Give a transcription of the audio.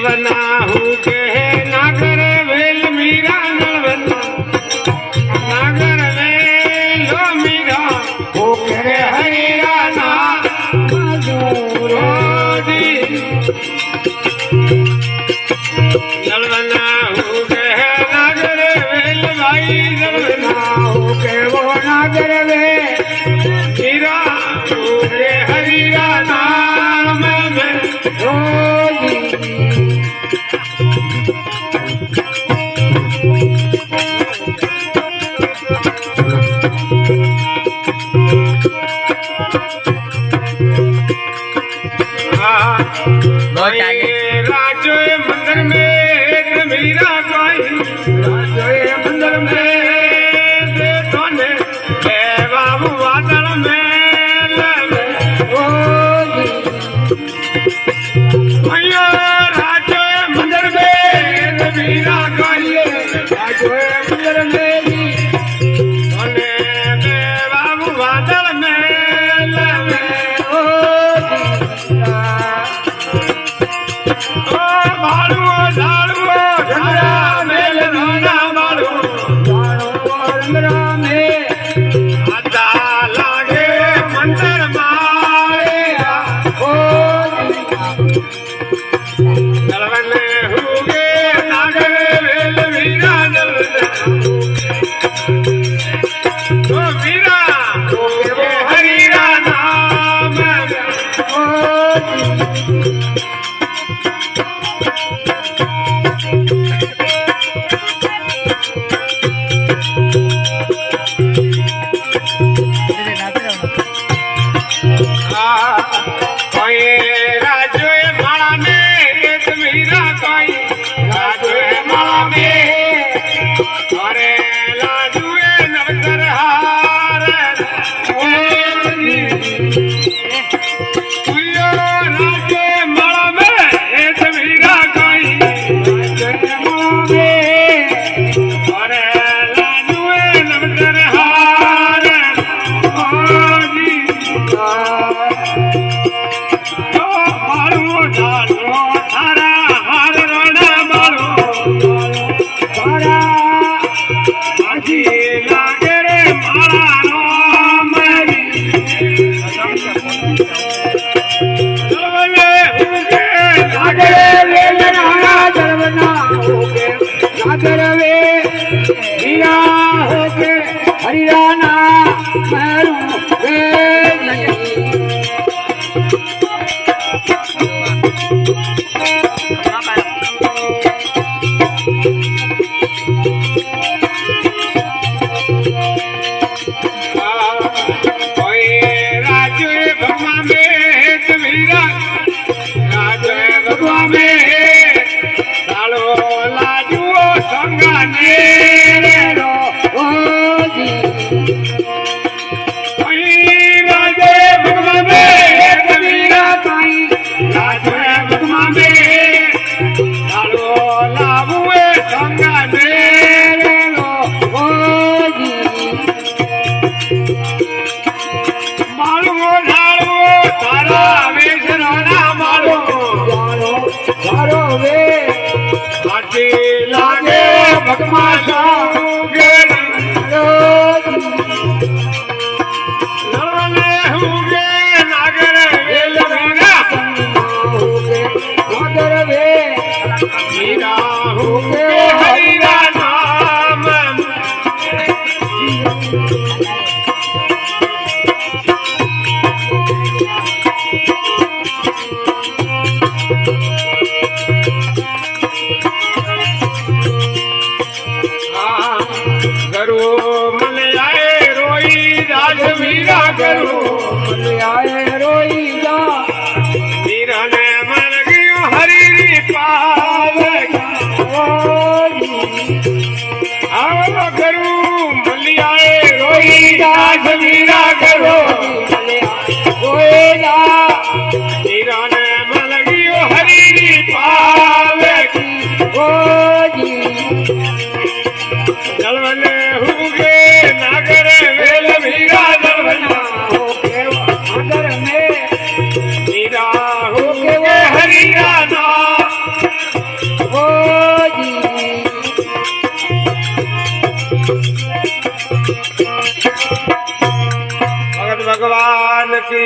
नलवना हूँ के नागर वेल मीरा नलवना नागर वेलो मीरा हो के हरिया ना मजूरोदी नलवना हूँ के नागर वेल भाई नलवना हूँ के वो नागर वे मीरा हो के हरिया नाम में रोदी राजो मंदिर में मीरा कोई राजो मंदिर में दोने बाबू वादल में राजो मंदिर में मीरा कोई राजो मंदिर में दोने बाबू वादल में भगत भगवान की